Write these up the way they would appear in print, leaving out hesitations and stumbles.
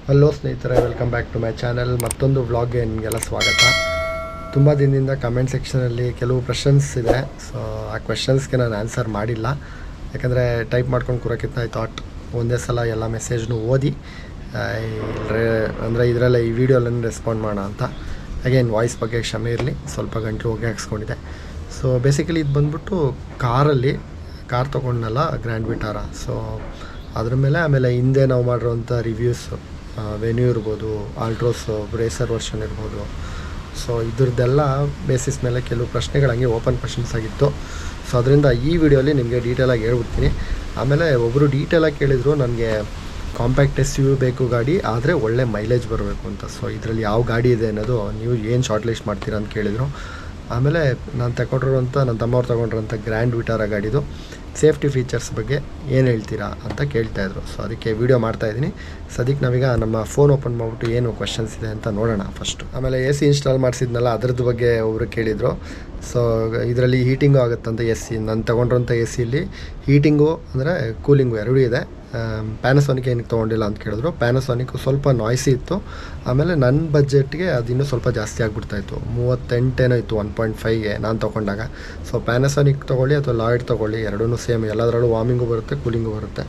Hello ಸ್ನೇಹಿತರೆ, welcome back to my channel. ಮತ್ತೊಂದು ವ್ಲಾಗ್ಗೆ ನಿಮಗೆಲ್ಲ ಸ್ವಾಗತ. ತುಂಬ ದಿನದಿಂದ ಕಮೆಂಟ್ ಸೆಕ್ಷನಲ್ಲಿ ಕೆಲವು ಕ್ವೆಶನ್ಸ್ ಇದೆ. ಸೊ ಆ ಕ್ವೆಶನ್ಸ್ಗೆ ನಾನು ಆನ್ಸರ್ ಮಾಡಿಲ್ಲ, ಯಾಕಂದರೆ ಟೈಪ್ ಮಾಡ್ಕೊಂಡು ಕೂರೋಕ್ಕಿಂತ ಐ ಥಾಟ್ ಒಂದೇ ಸಲ ಎಲ್ಲ ಮೆಸೇಜ್ನು ಓದಿ ಅಂದರೆ ಇದರಲ್ಲೇ ಈ ವಿಡಿಯೋಲನ್ನು ರೆಸ್ಪಾಂಡ್ ಮಾಡೋಣ ಅಂತ. ಅಗೇನ್ ವಾಯ್ಸ್ ಬಗ್ಗೆ ಕ್ಷಮೆ ಇರಲಿ, ಸ್ವಲ್ಪ ಗಂಟಲು ಹೋಗಿ ಹಾಕ್ಸ್ಕೊಂಡಿದೆ. ಸೊ ಬೇಸಿಕಲಿ ಇದು ಬಂದ್ಬಿಟ್ಟು ಕಾರ್ ತೊಗೊಂಡನಲ್ಲ, ಗ್ರ್ಯಾಂಡ್ ವಿಟಾರ. ಸೊ ಅದ್ರ ಆಮೇಲೆ ಹಿಂದೆ ನಾವು ಮಾಡಿರೋಂಥ ರಿವ್ಯೂಸು, ವೆನ್ಯೂ ಇರ್ಬೋದು, ಆಲ್ಟ್ರೋಸು, ರೇಸರ್ ವರ್ಷನ್ ಇರ್ಬೋದು. ಸೊ ಇದ್ರದ್ದೆಲ್ಲ ಬೇಸಿಸ್ ಮೇಲೆ ಕೆಲವು ಪ್ರಶ್ನೆಗಳು ಹಂಗೆ ಓಪನ್ ಕ್ವೆಶನ್ಸ್ ಆಗಿತ್ತು. ಸೊ ಅದರಿಂದ ಈ ವಿಡಿಯೋಲಿ ನಿಮಗೆ ಡೀಟೇಲಾಗಿ ಹೇಳ್ಬಿಡ್ತೀನಿ. ಆಮೇಲೆ ಒಬ್ಬರು ಡೀಟೇಲಾಗಿ ಕೇಳಿದರು, ನನಗೆ ಕಾಂಪ್ಯಾಕ್ಟ್ ಎಸ್ ಯು ಬೇಕು ಗಾಡಿ, ಆದರೆ ಒಳ್ಳೆ ಮೈಲೇಜ್ ಬರಬೇಕು ಅಂತ. ಸೊ ಇದರಲ್ಲಿ ಯಾವ ಗಾಡಿ ಇದೆ ಅನ್ನೋದು ನೀವು ಏನು ಶಾರ್ಟ್ ಲಿಸ್ಟ್ ಮಾಡ್ತೀರಾ ಅಂತ ಕೇಳಿದರು. ಆಮೇಲೆ ನಾನು ನನ್ನ ತಮ್ಮವ್ರು ತೊಗೊಂಡ್ರಂಥ ಗ್ರ್ಯಾಂಡ್ ವಿಟಾರ ಗಾಡಿದು ಸೇಫ್ಟಿ ಫೀಚರ್ಸ್ ಬಗ್ಗೆ ಏನು ಹೇಳ್ತೀರಾ ಅಂತ ಕೇಳ್ತಾಯಿದ್ರು. ಸೊ ಅದಕ್ಕೆ ವೀಡಿಯೋ ಮಾಡ್ತಾಯಿದ್ದೀನಿ. ಸದ್ಯಕ್ಕೆ ನಾವೀಗ ನಮ್ಮ ಫೋನ್ ಓಪನ್ ಮಾಡಿಬಿಟ್ಟು ಏನು ಕ್ವೆಶನ್ಸ್ ಇದೆ ಅಂತ ನೋಡೋಣ ಫಸ್ಟು. ಆಮೇಲೆ ಎ ಸಿ ಇನ್ಸ್ಟಾಲ್ ಮಾಡಿಸಿದ್ನಲ್ಲ, ಅದರದ್ದು ಬಗ್ಗೆ ಒಬ್ಬರು ಕೇಳಿದರು. ಸೊ ಇದರಲ್ಲಿ ಹೀಟಿಂಗು ಆಗುತ್ತಂತ ನಾನು ತೊಗೊಂಡ್ರಂಥ ಎ ಸಿಲಿ ಹೀಟಿಂಗು ಅಂದರೆ ಕೂಲಿಂಗು ಎರಡೂ ಇದೆ. ಪ್ಯಾನಸೋನಿಕ್ ಏನಕ್ಕೆ ತೊಗೊಂಡಿಲ್ಲ ಅಂತ ಕೇಳಿದ್ರು. ಪ್ಯಾನಸೋನಿಕ್ಕು ಸ್ವಲ್ಪ ನಾಯ್ಸಿ ಇತ್ತು. ಆಮೇಲೆ ನನ್ನ ಬಜೆಟ್ಗೆ ಅದು ಇನ್ನೂ ಸ್ವಲ್ಪ ಜಾಸ್ತಿ ಆಗಿಬಿಡ್ತಾಯಿತ್ತು. 38 ಇತ್ತು 1.5ಗೆ ನಾನು ತೊಗೊಂಡಾಗ. ಸೊ ಪ್ಯಾನಸೋನಿಕ್ ತೊಗೊಳ್ಳಿ ಅಥವಾ ಲಾಯ್ಡ್ ತೊಗೊಳ್ಳಿ, ಎರಡೂ ಸೇಮ್, ಎಲ್ಲದರಲ್ಲೂ ವಾರ್ಮಿಂಗು ಬರುತ್ತೆ, ಕೂಲಿಂಗು ಬರುತ್ತೆ.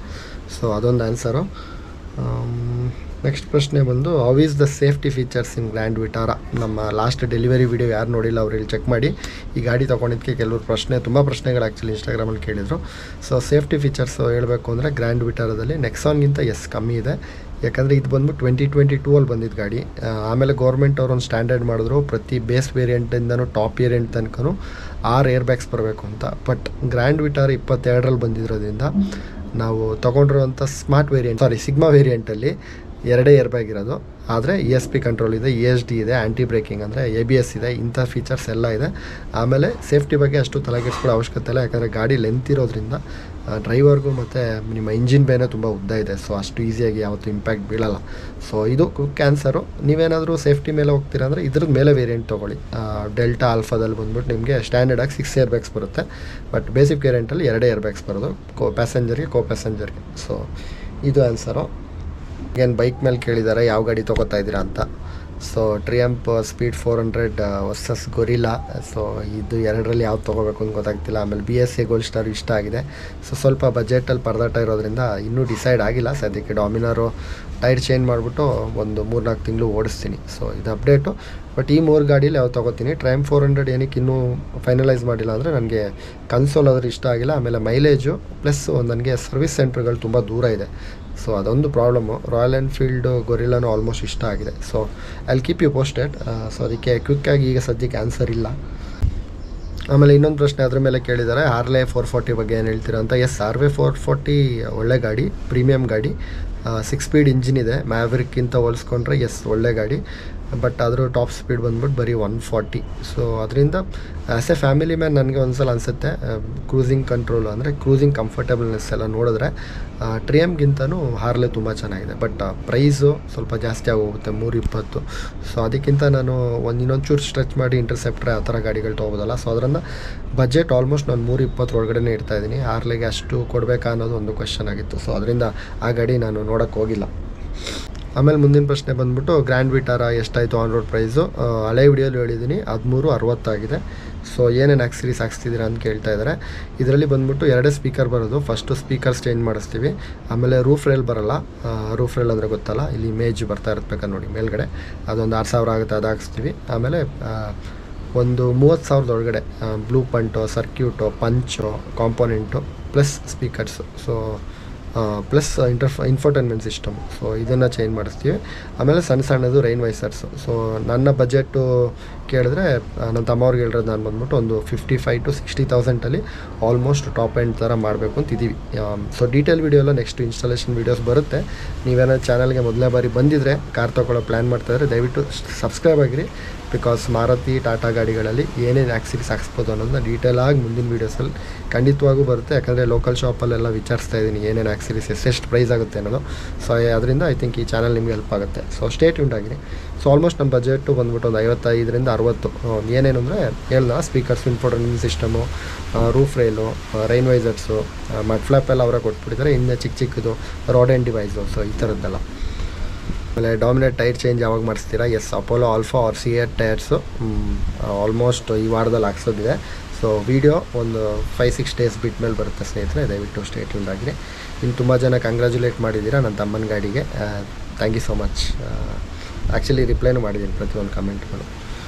ಸೊ ಅದೊಂದು ಆನ್ಸರು. ನೆಕ್ಸ್ಟ್ ಪ್ರಶ್ನೆ ಬಂದು, how is the safety features in grand Vitara? ನಮ್ಮ ಲಾಸ್ಟ್ ಡೆಲಿವರಿ ವಿಡಿಯೋ ಯಾರು ನೋಡಿಲ್ಲ ಅವ್ರು ಇಲ್ಲಿ ಚೆಕ್ ಮಾಡಿ. ಈ ಗಾಡಿ ತೊಗೊಂಡಿದ್ದಕ್ಕೆ ಕೆಲವರು ತುಂಬ ಪ್ರಶ್ನೆಗಳು ಆ್ಯಕ್ಚುಲಿ ಇನ್ಸ್ಟಾಗ್ರಾಮಲ್ಲಿ ಕೇಳಿದರು. ಸೊ ಸೇಫ್ಟಿ ಫೀಚರ್ಸು ಹೇಳಬೇಕು ಅಂದರೆ ಗ್ರ್ಯಾಂಡ್ ವಿಟಾರದಲ್ಲಿ ನೆಕ್ಸಾನ್ಗಿಂತ ಕಮ್ಮಿ ಇದೆ. ಯಾಕಂದರೆ ಇದು ಬಂದ್ಬಿಟ್ಟು 2022 ಬಂದಿದ್ದು ಗಾಡಿ. ಆಮೇಲೆ ಗೌರ್ಮೆಂಟ್ ಅವ್ರು ಒಂದು ಸ್ಟ್ಯಾಂಡರ್ಡ್ ಮಾಡಿದ್ರು, ಪ್ರತಿ ಬೇಸ್ ವೇರಿಯಂಟಿಂದನೂ ಟಾಪ್ ವೇರಿಯಂಟ್ ತನಕ 6 ಏರ್ ಬ್ಯಾಗ್ಸ್ ಬರಬೇಕು ಅಂತ. ಬಟ್ ಗ್ರ್ಯಾಂಡ್ ವಿಟಾರ 22ರಲ್ಲಿ ಬಂದಿರೋದ್ರಿಂದ ನಾವು ತೊಗೊಂಡಿರುವಂಥ ಸಿಗ್ಮಾ ವೇರಿಯಂಟಲ್ಲಿ 2 ಏರ್ ಬ್ಯಾಗ್ ಇರೋದು. ಆದರೆ ESP ಕಂಟ್ರೋಲ್ ಇದೆ, ESD ಇದೆ, ಆ್ಯಂಟಿ ಬ್ರೇಕಿಂಗ್ ಅಂದರೆ ABS ಇದೆ, ಇಂಥ ಫೀಚರ್ಸ್ ಎಲ್ಲ ಇದೆ. ಆಮೇಲೆ ಸೇಫ್ಟಿ ಬಗ್ಗೆ ಅಷ್ಟು ತಲೆಗೆಡಿಸ್ಕೊಳ್ಳೋ ಅವಶ್ಯಕತೆ ಇಲ್ಲ, ಯಾಕಂದರೆ ಗಾಡಿ ಲೆಂತ್ ಇರೋದ್ರಿಂದ ಡ್ರೈವರ್ಗೂ ಮತ್ತು ನಿಮ್ಮ ಇಂಜಿನ್ ಬೇನೆ ತುಂಬ ಉದ್ದ ಇದೆ. ಸೊ ಅಷ್ಟು ಈಸಿಯಾಗಿ ಯಾವತ್ತೂ ಇಂಪ್ಯಾಕ್ಟ್ ಬೀಳಲ್ಲ. ಸೊ ಇದು ಕ್ವಿಕ್ ಆನ್ಸರು. ನೀವೇನಾದರೂ ಸೇಫ್ಟಿ ಮೇಲೆ ಹೋಗ್ತೀರಾ ಅಂದರೆ ಇದ್ರದ್ದು ಮೇಲೆ ವೇರಿಯಂಟ್ ತೊಗೊಳ್ಳಿ. ಡೆಲ್ಟಾ ಆಲ್ಫಾದಲ್ಲಿ ಬಂದ್ಬಿಟ್ಟು ನಿಮಗೆ ಸ್ಟ್ಯಾಂಡರ್ಡಾಗಿ 6 ಏರ್ ಬ್ಯಾಗ್ಸ್ ಬರುತ್ತೆ. ಬಟ್ ಬೇಸಿಕ್ ವೇರಿಯಂಟಲ್ಲಿ 2 ಏರ್ ಬ್ಯಾಗ್ಸ್ ಬರೋದು, ಕೋ ಪ್ಯಾಸೆಂಜರ್ಗೆ. ಸೊ ಇದು ಆನ್ಸರು. ಏನು ಬೈಕ್ ಮೇಲೆ ಕೇಳಿದ್ದಾರೆ, ಯಾವ ಗಾಡಿ ತೊಗೋತಾ ಇದ್ದೀರಾ ಅಂತ. So Triumph Speed 400 versus Gorilla. So ಇದು ಎರಡರಲ್ಲಿ ಯಾವ್ದು ತೊಗೋಬೇಕು ಅಂತ ಗೊತ್ತಾಗ್ತಿಲ್ಲ. ಆಮೇಲೆ BSA ಗೋಲ್ಡ್ ಸ್ಟಾರ್ ಇಷ್ಟ ಆಗಿದೆ. ಸೊ ಸ್ವಲ್ಪ ಬಜೆಟಲ್ಲಿ ಪರದಾಟ ಇರೋದ್ರಿಂದ ಇನ್ನೂ ಡಿಸೈಡ್ ಆಗಿಲ್ಲ ಸದ್ಯಕ್ಕೆ. ಡಾಮಿನಾರು ಟೈರ್ ಚೇಂಜ್ ಮಾಡಿಬಿಟ್ಟು ಒಂದು 3-4 ತಿಂಗಳು ಓಡಿಸ್ತೀನಿ. ಸೊ ಇದು ಅಪ್ಡೇಟು. ಬಟ್ ಈ 3 ಗಾಡೀಲಿ ಯಾವ್ದು ತೊಗೋತೀನಿ. ಟ್ರಯಂಪ್ 400 ಏನಕ್ಕೆ ಇನ್ನೂ ಫೈನಲೈಸ್ ಮಾಡಿಲ್ಲ ಅಂದರೆ ನನಗೆ ಕನ್ಸೋಲ್ ಆದರೂ ಇಷ್ಟ ಆಗಿಲ್ಲ. ಆಮೇಲೆ ಮೈಲೇಜು ಪ್ಲಸ್ ನನಗೆ ಸರ್ವಿಸ್ ಸೆಂಟ್ರ್ಗಳು ತುಂಬ ದೂರ ಇದೆ. ಸೊ ಅದೊಂದು ಪ್ರಾಬ್ಲಮ್ಮು. ರಾಯಲ್ ಎನ್ಫೀಲ್ಡು ಗೊರಿಲ್ಲಾನು ಆಲ್ಮೋಸ್ಟ್ ಇಷ್ಟ ಆಗಿದೆ. So I keep you posted. So ಅದಕ್ಕೆ ಕ್ವಿಕ್ಕಾಗಿ ಈಗ ಸದ್ಯಕ್ಕೆ ಆನ್ಸರ್ ಇಲ್ಲ. ಆಮೇಲೆ ಇನ್ನೊಂದು ಪ್ರಶ್ನೆ ಅದ್ರ ಮೇಲೆ ಕೇಳಿದ್ದಾರೆ, ಹಾರ್ಲೆ 440 ಬಗ್ಗೆ ಏನು ಹೇಳ್ತೀರಾ ಅಂತ. ಹಾರ್ಲೆ 440 ಒಳ್ಳೆ ಗಾಡಿ, ಪ್ರೀಮಿಯಮ್ ಗಾಡಿ. 6 ಸ್ಪೀಡ್ ಇಂಜಿನ್ ಇದೆ. ಮ್ಯಾವ್ರಿಕ್ಕಿಂತ ಹೋಲಿಸ್ಕೊಂಡ್ರೆ ಒಳ್ಳೆ ಗಾಡಿ. ಬಟ್ ಅದರ ಟಾಪ್ ಸ್ಪೀಡ್ ಬಂದ್ಬಿಟ್ಟು ಬರೀ 140. ಸೊ ಅದರಿಂದ ಆ್ಯಸ್ ಎ ಫ್ಯಾಮಿಲಿ ಮ್ಯಾನ್ ನನಗೆ ಒಂದ್ಸಲ ಅನಿಸುತ್ತೆ, ಕ್ರೂಸಿಂಗ್ ಕಂಟ್ರೋಲು ಅಂದರೆ ಕ್ರೂಸಿಂಗ್ ಕಂಫರ್ಟೇಬಲ್ನೆಸ್ ಎಲ್ಲ ನೋಡಿದ್ರೆ ಟ್ರಿಯಮ್ಗಿಂತನೂ ಹಾರ್ಲೆ ತುಂಬ ಚೆನ್ನಾಗಿದೆ. ಬಟ್ ಪ್ರೈಸು ಸ್ವಲ್ಪ ಜಾಸ್ತಿ ಆಗೋಗುತ್ತೆ, 320. ಸೊ ಅದಕ್ಕಿಂತ ನಾನು ಇನ್ನೊಂಚೂರು ಸ್ಟ್ರೆಚ್ ಮಾಡಿ ಇಂಟರ್ಸೆಪ್ಟ್ರೆ ಆ ಥರ ಗಾಡಿಗಳು ತೊಗೋಬೋದಲ್ಲ. ಸೊ ಅದರಿಂದ ಬಜೆಟ್ ಆಲ್ಮೋಸ್ಟ್ ನಾನು 320 ಒಳಗಡೆ ಇಡ್ತಾಯಿದ್ದೀನಿ. ಹಾರ್ಲೆಗೆ ಅಷ್ಟು ಕೊಡಬೇಕಾ ಅನ್ನೋದು ಒಂದು ಕ್ವೆಶನ್ ಆಗಿತ್ತು. ಸೊ ಅದರಿಂದ ಆ ಗಾಡಿ ನಾನು ನೋಡೋಕ್ಕೆ ಹೋಗಿಲ್ಲ. ಆಮೇಲೆ ಮುಂದಿನ ಪ್ರಶ್ನೆ ಬಂದ್ಬಿಟ್ಟು, ಗ್ರ್ಯಾಂಡ್ ವಿಟಾರ ಎಷ್ಟಾಯಿತು ಆನ್ ರೋಡ್ ಪ್ರೈಸು? ಹಳೆ ವಿಡಿಯೋಲಿ ಹೇಳಿದ್ದೀನಿ 1360 ಆಗಿದೆ. ಸೊ ಏನೇನು ಆಕ್ಸರೀಸ್ ಹಾಕ್ಸ್ತಿದ್ದೀರಾ ಅಂತ ಕೇಳ್ತಾ ಇದ್ದಾರೆ. ಇದರಲ್ಲಿ ಬಂದ್ಬಿಟ್ಟು 2 ಸ್ಪೀಕರ್ ಬರೋದು. ಫಸ್ಟು ಸ್ಪೀಕರ್ಸ್ ಚೇಂಜ್ ಮಾಡಿಸ್ತೀವಿ. ಆಮೇಲೆ ರೂಫ್ ರೇಲ್ ಬರೋಲ್ಲ. ರೂಫ್ ರೇಲ್ ಅಂದರೆ ಗೊತ್ತಲ್ಲ, ಇಲ್ಲಿ ಇಮೇಜ್ ಬರ್ತಾ ಇರಬೇಕಾದ್ರೆ ನೋಡಿ ಮೇಲ್ಗಡೆ, ಅದೊಂದು 6000 ಆಗುತ್ತೆ, ಅದು ಹಾಕ್ಸ್ತೀವಿ. ಆಮೇಲೆ ಒಂದು 30,000 ಒಳಗಡೆ Blaupunkt, circuit, punch, component plus speakers. So plus infotainment system. So ಇದನ್ನು ಚೇಂಜ್ ಮಾಡಿಸ್ತೀವಿ. ಆಮೇಲೆ ಸಣ್ಣದು ರೈನ್ ವೈಸರ್ಸು. ಸೊ ನನ್ನ ಬಜೆಟು ಕೇಳಿದ್ರೆ ನನ್ನ ತಮ್ಮವ್ರಿಗೆ ಹೇಳಿರೋದು ನಾನು ಬಂದ್ಬಿಟ್ಟು ಒಂದು 55,000 to 60,000 ಆಲ್ಮೋಸ್ಟ್ ಟಾಪ್ ಎಂಡ್ ಥರ ಮಾಡಬೇಕು ಅಂತಿದ್ದೀವಿ. ಸೊ ಡೀಟೇಲ್ ವೀಡಿಯೋ ಎಲ್ಲ ನೆಕ್ಸ್ಟ್ ಇನ್ಸ್ಟಾಲೇಷನ್ ವೀಡಿಯೋಸ್ ಬರುತ್ತೆ. ನೀವೇನೋ ಚಾನಲ್ಗೆ ಮೊದಲನೇ ಬಾರಿ ಬಂದಿದ್ದರೆ, ಕಾರ್ ತೊಗೊಳ್ಳೋ ಪ್ಲ್ಯಾನ್ ಮಾಡ್ತಾಯಿದ್ರೆ ದಯವಿಟ್ಟು ಸಬ್ಸ್ಕ್ರೈಬ್ ಆಗಿರಿ. ಬಿಕಾಸ್ ಮಾರುತಿ ಟಾಟಾ ಗಾಡಿಗಳಲ್ಲಿ ಏನೇನು ಆಕ್ಸರೀಸ್ ಹಾಕ್ಸ್ಬೋದು ಅನ್ನೋದನ್ನ ಡೀಟೇಲಾಗಿ ಮುಂದಿನ ವೀಡಿಯೋಸಲ್ಲಿ ಖಂಡಿತವಾಗೂ ಬರುತ್ತೆ. ಯಾಕಂದರೆ ಲೋಕಲ್ ಶಾಪಲ್ಲೆಲ್ಲ ವಿಚಾರಿಸ್ತಾ ಇದ್ದೀನಿ ಏನೇನು ಆಕ್ಸರೀಸ್ ಎಷ್ಟು ಪ್ರೈಸ್ ಆಗುತ್ತೆ ಅನ್ನೋದು. ಸೊ ಅದರಿಂದ ಐ ಥಿಂಕ್ ಈ ಚಾನಲ್ ನಿಮಗೆ ಹೆಲ್ಪ್ ಆಗುತ್ತೆ. ಸೊ ಸ್ಟೇ ಟ್ಯೂನ್ಡ್ ಆಗಿರಿ. ಸೊ ಆಲ್ಮೋಸ್ಟ್ ನಮ್ಮ ಬಜೆಟು ಬಂದ್ಬಿಟ್ಟು ಒಂದು 55 to 60. ಏನೇನು ಅಂದರೆ ಹೇಳ್ದ ಸ್ಪೀಕರ್ಸ್, ಇನ್ಫೋಟೈನ್ಮೆಂಟ್ ಸಿಸ್ಟಮು, ರೂಫ್ ರೈಲು, ರೈನ್ ವೈಸರ್ಸು, ಮಡ್ ಫ್ಲಾಪ್ ಎಲ್ಲ ಅವರೇ ಕೊಟ್ಬಿಟ್ಟಿದ್ದಾರೆ. ಇನ್ನು ಚಿಕ್ಕದು ರೋಡ್ ಆ್ಯಂಡ್ ಡಿವೈಸು. ಸೊ ಈ ಥರದ್ದೆಲ್ಲ. ಆಮೇಲೆ ಡಾಮಿನೇಟ್ ಟೈರ್ ಚೇಂಜ್ ಯಾವಾಗ ಮಾಡಿಸ್ತೀರಾ? Yes, Apollo Alpha R C8 tyres almost ಈ ವಾರದಲ್ಲಿ ಹಾಕ್ಸೋದಿದೆ. ಸೊ ವೀಡಿಯೋ ಒಂದು 5-6 ಡೇಸ್ ಬಿಟ್ಟ ಮೇಲೆ ಬರುತ್ತೆ ಸ್ನೇಹಿತರೆ, ದಯವಿಟ್ಟು ಸ್ಟೇ ಟ್ಯೂನ್ಡ್ ಆಗಿರಿ. ಇನ್ನು ತುಂಬ ಜನ ಕಂಗ್ರ್ಯಾಚುಲೇಟ್ ಮಾಡಿದ್ದೀರಾ ನನ್ನ ತಮ್ಮನ ಗಾಡಿಗೆ. Thank you so much. Actually ರಿಪ್ಲೈನೂ ಮಾಡಿದ್ದೀನಿ ಪ್ರತಿಯೊಂದು ಕಮೆಂಟ್ಗಳು.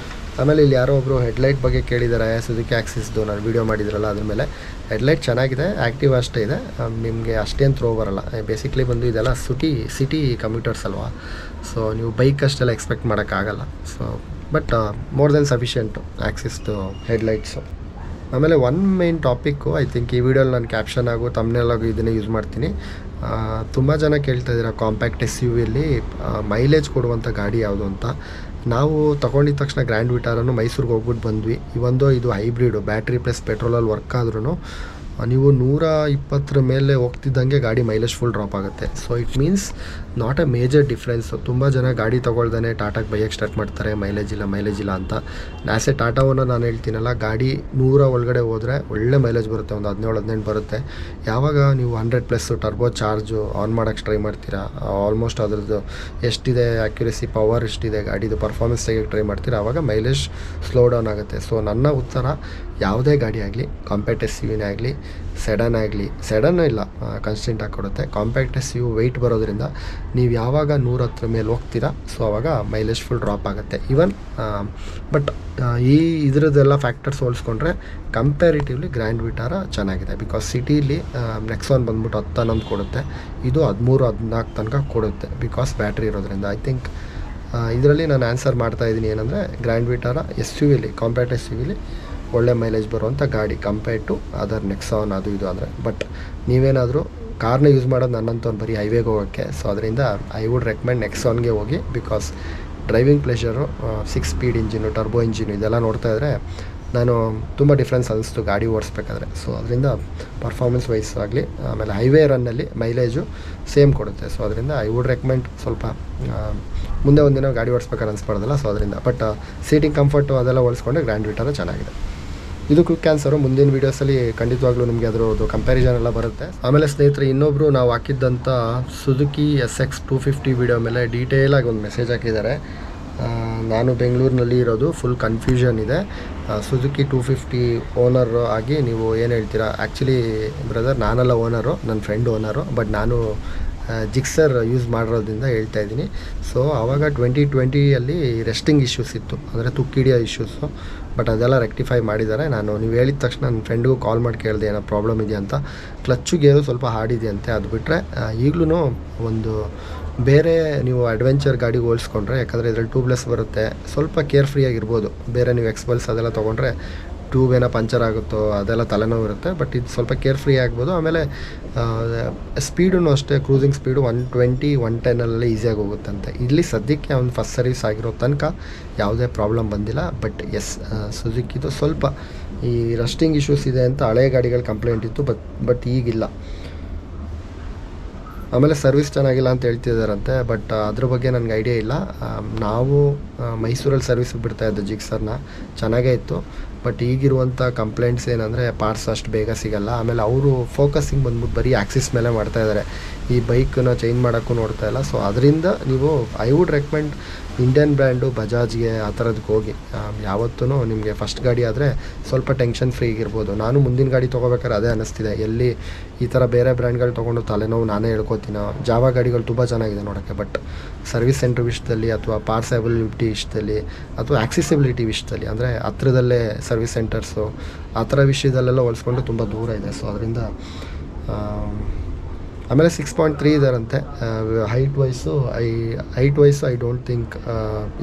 ಆಮೇಲೆ ಇಲ್ಲಿ ಯಾರೋ ಒಬ್ಬರು ಹೆಡ್ಲೈಟ್ ಬಗ್ಗೆ ಕೇಳಿದ್ದಾರೆ, ಸುಜುಕಿ ಆಕ್ಸಿಸ್ದು ನಾನು ವೀಡಿಯೋ ಮಾಡಿದ್ರಲ್ಲ ಅದ್ರ ಮೇಲೆ. ಹೆಡ್ಲೈಟ್ ಚೆನ್ನಾಗಿದೆ, ಆ್ಯಕ್ಟಿವ್ ಅಷ್ಟೇ ಇದೆ, ನಿಮಗೆ ಅಷ್ಟೇನು ಥ್ರೋ ಬರೋಲ್ಲ. ಬೇಸಿಕ್ಲಿ ಬಂದು ಇದೆಲ್ಲ ಸಿಟಿ ಕಮ್ಯೂಟರ್ಸ್ ಅಲ್ವಾ, ಸೊ ನೀವು ಬೈಕ್ ಅಷ್ಟೆಲ್ಲ ಎಕ್ಸ್ಪೆಕ್ಟ್ ಮಾಡೋಕ್ಕಾಗಲ್ಲ. So but more then sufficient ಆಕ್ಸಿಸ್ದು ಹೆಡ್ಲೈಟ್ಸು. ಆಮೇಲೆ one main topic, I think ಈ ವಿಡಿಯೋಲಿ ನಾನು ಕ್ಯಾಪ್ಷನ್ ಆಗು ತಮ್ನೆಲ್ಲಾಗು ಇದನ್ನೇ ಯೂಸ್ ಮಾಡ್ತೀನಿ. ತುಂಬ ಜನ ಕೇಳ್ತಾ ಇದ್ದೀರಾ ಕಾಂಪ್ಯಾಕ್ಟ್ SUVಯಲ್ಲಿ ಮೈಲೇಜ್ ಕೊಡುವಂಥ ಗಾಡಿ ಯಾವುದು ಅಂತ. ನಾವು ತೊಗೊಂಡಿದ್ದ ತಕ್ಷಣ ಗ್ರ್ಯಾಂಡ್ ವಿಟಾರನ್ನು ಮೈಸೂರಿಗೆ ಹೋಗ್ಬಿಟ್ಟು ಬಂದ್ವಿ. ಇದು ಹೈಬ್ರಿಡು, ಬ್ಯಾಟ್ರಿ ಪ್ಲಸ್ ಪೆಟ್ರೋಲಲ್ಲಿ ವರ್ಕ್ ಆದ್ರೂ ನೀವು 120 ಮೇಲೆ ಹೋಗ್ತಿದ್ದಂಗೆ ಗಾಡಿ ಮೈಲೇಜ್ ಫುಲ್ ಡ್ರಾಪ್ ಆಗುತ್ತೆ. So it means not A major difference. ತುಂಬ ಜನ ಗಾಡಿ ತೊಗೊಳ್ದೇ ಟಾಟಾಗೆ ಬೈಯಕ್ಕೆ ಸ್ಟಾರ್ಟ್ ಮಾಡ್ತಾರೆ, ಮೈಲೇಜ್ ಇಲ್ಲ ಅಂತ. ಆ್ಯಸ್ ಎ ಟಾಟಾವನ್ನು ನಾನು ಹೇಳ್ತೀನಲ್ಲ, ಗಾಡಿ 100 ಒಳಗಡೆ ಹೋದರೆ ಒಳ್ಳೆ ಮೈಲೇಜ್ ಬರುತ್ತೆ, ಒಂದು 17-18 ಬರುತ್ತೆ. ಯಾವಾಗ ನೀವು 100+ ಟರ್ಬೋ ಚಾರ್ಜು ಆನ್ ಮಾಡೋಕ್ಕೆ ಟ್ರೈ ಮಾಡ್ತೀರಾ, ಆಲ್ಮೋಸ್ಟ್ ಅದ್ರದ್ದು ಎಷ್ಟಿದೆ ಆ್ಯಕ್ಯುರೇಸಿ, ಪವರ್ ಎಷ್ಟಿದೆ, ಗಾಡಿದು ಪರ್ಫಾರ್ಮೆನ್ಸ್ ತೆಗಿಯೋಕ್ಕೆ ಟ್ರೈ ಮಾಡ್ತೀರಾ, ಆವಾಗ ಮೈಲೇಜ್ ಸ್ಲೋ ಡೌನ್ ಆಗುತ್ತೆ. ಸೊ ನನ್ನ ಉತ್ತರ, ಯಾವುದೇ ಗಾಡಿ ಆಗಲಿ, ಕಾಂಪ್ಯಾಕ್ಟ್ SUVನೇ ಆಗಲಿ, ಸೆಡನ್ ಆಗಲಿ, ಸೆಡನ್ ಇಲ್ಲ ಕನ್ಸ್ಟೆಂಟಾಗಿ ಕೊಡುತ್ತೆ. ಕಾಂಪ್ಯಾಕ್ಟ್ SUV ವೆಯ್ಟ್ ಬರೋದ್ರಿಂದ ನೀವು ಯಾವಾಗ 110 ಮೇಲೆ ಹೋಗ್ತೀರಾ, ಸೊ ಆವಾಗ ಮೈಲೇಜ್ ಫುಲ್ ಡ್ರಾಪ್ ಆಗುತ್ತೆ. ಈವನ್ ಬಟ್ ಇದರದ್ದೆಲ್ಲ ಫ್ಯಾಕ್ಟರ್ಸ್ ಹೋಲಿಸ್ಕೊಂಡ್ರೆ ಕಂಪ್ಯಾರಿಟಿವ್ಲಿ ಗ್ರ್ಯಾಂಡ್ ವಿಟಾರ ಚೆನ್ನಾಗಿದೆ. ಬಿಕಾಸ್ ಸಿಟಿಲಿ ನೆಕ್ಸಾನ್ ಬಂದ್ಬಿಟ್ಟು 10-11 ಕೊಡುತ್ತೆ, ಇದು 13-14 ತನಕ ಕೊಡುತ್ತೆ, ಬಿಕಾಸ್ ಬ್ಯಾಟ್ರಿ ಇರೋದ್ರಿಂದ. ಐ ಥಿಂಕ್ ಇದರಲ್ಲಿ ನಾನು ಆನ್ಸರ್ ಮಾಡ್ತಾಯಿದ್ದೀನಿ ಏನಂದರೆ, ಗ್ರ್ಯಾಂಡ್ ವಿಟಾರ SUVಲಿ, ಕಾಂಪ್ಯಾಕ್ಟ್ SUVಲಿ ಒಳ್ಳೆ ಮೈಲೇಜ್ ಬರುವಂಥ ಗಾಡಿ ಕಂಪೇರ್ಡ್ ಟು ಅದರ್ ನೆಕ್ಸಾನ್ ಅದು ಇದು ಅಂದರೆ. ಬಟ್ ನೀವೇನಾದರೂ ಕಾರ್ನ ಯೂಸ್ ಮಾಡೋದು ನನ್ನಂತವ್ನು ಬರೀ ಹೈವೇಗೆ ಹೋಗೋಕ್ಕೆ, ಸೊ ಅದರಿಂದ ಐ ವುಡ್ ರೆಕಮೆಂಡ್ ನೆಕ್ಸಾನ್ಗೆ ಹೋಗಿ. Because driving pleasure, 6 speed engine, turbo engine ಇದೆಲ್ಲ ನೋಡ್ತಾ ಇದ್ದರೆ ನಾನು ತುಂಬ ಡಿಫ್ರೆನ್ಸ್ ಅನ್ನಿಸ್ತು ಗಾಡಿ ಓಡಿಸ್ಬೇಕಾದ್ರೆ. ಸೊ ಅದರಿಂದ ಪರ್ಫಾರ್ಮೆನ್ಸ್ ವೈಸ್ ಆಗಲಿ, ಆಮೇಲೆ ಹೈವೇ ರನ್ನಲ್ಲಿ ಮೈಲೇಜು ಸೇಮ್ ಕೊಡುತ್ತೆ. ಸೊ ಅದರಿಂದ ಐ ವುಡ್ ರೆಕಮೆಂಡ್ ಸ್ವಲ್ಪ ಮುಂದೆ ಒಂದಿನ ಗಾಡಿ ಓಡಿಸ್ಬೇಕಾದ್ರೆ ಅನಿಸ್ಬಾರ್ದಲ್ಲ, ಸೊ ಅದರಿಂದ. ಬಟ್ ಸೀಟಿಂಗ್ ಕಂಫರ್ಟು ಅದೆಲ್ಲ ಹೋಲಿಸ್ಕೊಂಡ್ರೆ ಗ್ರ್ಯಾಂಡ್ ವಿಟಾರ ಚೆನ್ನಾಗಿದೆ. ಇದು ಕ್ವಿಕ್ ಆನ್ಸರು. ಮುಂದಿನ ವೀಡಿಯೋಸಲ್ಲಿ ಖಂಡಿತವಾಗ್ಲೂ ನಿಮಗೆ ಅದರದ್ದು ಕಂಪ್ಯಾರಿಸನ್ ಎಲ್ಲ ಬರುತ್ತೆ. ಆಮೇಲೆ ಸ್ನೇಹಿತರೆ, ಇನ್ನೊಬ್ಬರು ನಾವು ಹಾಕಿದ್ದಂಥ ಸುಜುಕಿ SX 250 ವೀಡಿಯೋ ಮೇಲೆ ಡೀಟೇಲಾಗಿ ಒಂದು ಮೆಸೇಜ್ ಹಾಕಿದ್ದಾರೆ. ನಾನು ಬೆಂಗಳೂರಿನಲ್ಲಿ ಇರೋದು, ಫುಲ್ ಕನ್ಫ್ಯೂಷನ್ ಇದೆ. ಸುಜುಕಿ 250 ಓನರ್ ಆಗಿ ನೀವು ಏನು ಹೇಳ್ತೀರಾ? ಆ್ಯಕ್ಚುಲಿ ಬ್ರದರ್, ನಾನಲ್ಲ ಓನರು, ನನ್ನ ಫ್ರೆಂಡ್ ಓನರು. ಬಟ್ ನಾನು ಜಿಕ್ಸರ್ ಯೂಸ್ ಮಾಡಿರೋದ್ರಿಂದ ಹೇಳ್ತಾ ಇದ್ದೀನಿ. ಸೊ ಆವಾಗ 2020ಯಲ್ಲಿ ರೆಸ್ಟಿಂಗ್ ಇಶ್ಯೂಸ್ ಇತ್ತು, ಅಂದರೆ ತುಕ್ಕಿಡಿಯೋ ಇಶ್ಯೂಸು. ಬಟ್ ಅದೆಲ್ಲ ರೆಕ್ಟಿಫೈ ಮಾಡಿದ್ದಾರೆ. ನೀವು ಹೇಳಿದ ತಕ್ಷಣ ನನ್ನ ಫ್ರೆಂಡ್ಗೂ ಕಾಲ್ ಮಾಡಿ ಕೇಳಿದೆ ಏನೋ ಪ್ರಾಬ್ಲಮ್ ಇದೆಯಾ ಅಂತ. ಕ್ಲಚ್ಚು ಗೇರು ಸ್ವಲ್ಪ ಹಾರ್ಡಿದೆಯಂತೆ. ಅದು ಬಿಟ್ಟರೆ ಈಗಲೂ ಒಂದು ಬೇರೆ ನೀವು ಅಡ್ವೆಂಚರ್ ಗಾಡಿಗೆ ಹೋಲಿಸ್ಕೊಂಡ್ರೆ, ಯಾಕಂದರೆ ಇದರಲ್ಲಿ ಟ್ಯೂಬ್ಲೆಸ್ ಬರುತ್ತೆ, ಸ್ವಲ್ಪ ಕೇರ್ ಫ್ರೀ ಆಗಿರ್ಬೋದು. ಬೇರೆ ನೀವು ಎಕ್ಸ್ಪಲ್ಸ್ ಅದೆಲ್ಲ ತೊಗೊಂಡ್ರೆ ಟ್ಯೂಬ್ ಏನೋ ಪಂಚರ್ ಆಗುತ್ತೋ ಅದೆಲ್ಲ ತಲೆನೋವು ಇರುತ್ತೆ. ಬಟ್ ಇದು ಸ್ವಲ್ಪ ಕೇರ್ ಫ್ರೀ ಆಗ್ಬೋದು. ಆಮೇಲೆ ಸ್ಪೀಡೂ ಅಷ್ಟೇ, ಕ್ರೂಸಿಂಗ್ ಸ್ಪೀಡು 120-110 ಈಸಿಯಾಗಿ ಹೋಗುತ್ತಂತೆ. ಇಲ್ಲಿ ಸದ್ಯಕ್ಕೆ ಅವ್ನು ಫಸ್ಟ್ ಸರ್ವಿಸ್ ಆಗಿರೋ ತನಕ ಯಾವುದೇ ಪ್ರಾಬ್ಲಮ್ ಬಂದಿಲ್ಲ. ಬಟ್ ಎಸ್, ಸುಜುಕಿದು ಸ್ವಲ್ಪ ಈ ರಸ್ಟಿಂಗ್ ಇಶ್ಯೂಸ್ ಇದೆ ಅಂತ ಹಳೆ ಗಾಡಿಗಳ ಕಂಪ್ಲೇಂಟ್ ಇತ್ತು. ಬಟ್ ಈಗಿಲ್ಲ. ಆಮೇಲೆ ಸರ್ವಿಸ್ ಚೆನ್ನಾಗಿಲ್ಲ ಅಂತ ಹೇಳ್ತಿದ್ದಾರಂತೆ. ಬಟ್ ಅದ್ರ ಬಗ್ಗೆ ನನಗೆ ಐಡಿಯಾ ಇಲ್ಲ. ನಾವು ಮೈಸೂರಲ್ಲಿ ಸರ್ವಿಸ್ಗೆ ಬಿಡ್ತಾಯಿದ್ದು ಜಿಕ್ಸರ್ನ, ಚೆನ್ನಾಗೇ ಇತ್ತು. ಬಟ್ ಈಗಿರುವಂಥ ಕಂಪ್ಲೇಂಟ್ಸ್ ಏನಂದರೆ ಪಾರ್ಟ್ಸ್ ಅಷ್ಟು ಬೇಗ ಸಿಗೋಲ್ಲ. ಆಮೇಲೆ ಅವರು ಫೋಕಸಿಂಗ್ ಬಂದ್ಬಿಟ್ಟು ಬರೀ ಆಕ್ಸಿಸ್ ಮೇಲೆ ಮಾಡ್ತಾಯಿದ್ದಾರೆ, ಈ ಬೈಕನ್ನ ಚೇಂಜ್ ಮಾಡೋಕ್ಕೂ ನೋಡ್ತಾ ಇಲ್ಲ. ಸೊ ಅದರಿಂದ ನೀವು I would recommend Indian brand, ಬಜಾಜ್ಗೆ ಆ ಥರದಕ್ಕೆ ಹೋಗಿ. ಯಾವತ್ತೂ ನಿಮಗೆ ಫಸ್ಟ್ ಗಾಡಿ ಆದರೆ ಸ್ವಲ್ಪ ಟೆನ್ಷನ್ ಫ್ರೀ ಆಗಿರ್ಬೋದು. ನಾನು ಮುಂದಿನ ಗಾಡಿ ತೊಗೋಬೇಕಾದ್ರೆ ಅದೇ ಅನ್ನಿಸ್ತಿದೆ, ಎಲ್ಲಿ ಈ ಥರ ಬೇರೆ ಬ್ರ್ಯಾಂಡ್ಗಳು ತೊಗೊಂಡು ತಲೆನೋವು ನಾನೇ ಹೇಳ್ಕೊತೀನೋ. ಜಾವಾ ಗಾಡಿಗಳು ತುಂಬ ಚೆನ್ನಾಗಿದೆ ನೋಡೋಕ್ಕೆ, ಬಟ್ ಸರ್ವಿಸ್ ಸೆಂಟ್ರ್ ವಿಷಯದಲ್ಲಿ ಅಥವಾ ಪಾರ್ಟ್ಸ್ ಅವೈಲಬಿಲಿಟಿ ವಿಷಯದಲ್ಲಿ ಅಥವಾ ಆಕ್ಸೆಸಿಬಿಲಿಟಿ ವಿಷಯದಲ್ಲಿ, ಅಂದರೆ ಹತ್ರದಲ್ಲೇ ಸರ್ವಿಸ್ ಸೆಂಟರ್ಸು ಆ ಥರ ವಿಷಯದಲ್ಲೆಲ್ಲ ಹೋಲಿಸ್ಕೊಂಡು ತುಂಬ ದೂರ ಇದೆ. ಸೊ ಅದರಿಂದ ಆಮೇಲೆ 6.3 ಇದಾರಂತೆ height wise. I don't think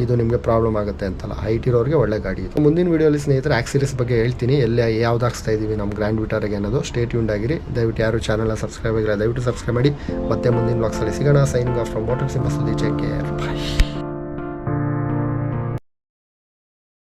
ಇದು ನಿಮಗೆ ಪ್ರಾಬ್ಲಮ್ ಆಗುತ್ತೆ ಅಂತಲ್ಲ. ಹೈಟ್ ಇರೋರಿಗೆ ಒಳ್ಳೆ ಗಾಡಿ ಇದು. ಮುಂದಿನ ವೀಡಿಯೋಲಿ ಸ್ನೇಹಿತರೆ ಆಕ್ಸಿರೀಸ್ ಬಗ್ಗೆ ಹೇಳ್ತೀನಿ, ಎಲ್ಲಿ ಯಾವ್ದು ಹಾಕ್ಸ್ತಾ ಇದ್ದೀವಿ ನಮ್ಮ ಗ್ರ್ಯಾಂಡ್ ವಿಟಾರಿಗೆ ಅನ್ನೋದು. ಸ್ಟೇ ಟ್ಯೂನ್ಡ್ ಆಗಿರಿ. ದಯವಿಟ್ಟು ಯಾರು ಚಾನಲ್ನ ಸಬ್ಸ್ಕ್ರೈಬ್ ಆಗಿಲ್ಲ ದಯವಿಟ್ಟು ಸಬ್ಸ್ಕ್ರೈಬ್ ಮಾಡಿ. ಮತ್ತೆ ಮುಂದಿನ ವ್ಲಾಗ್ಸಲ್ಲಿ ಸಿಗೋಣ. ಸೈನಿಂಗ್ ಆಫ್ ಫ್ರಮ್ ಮೋಟರ್ಸ್ ಇಂದ ಸುದೀಪ್. ಟೇಕ್ ಕೇರ್, ಬಾಯ್.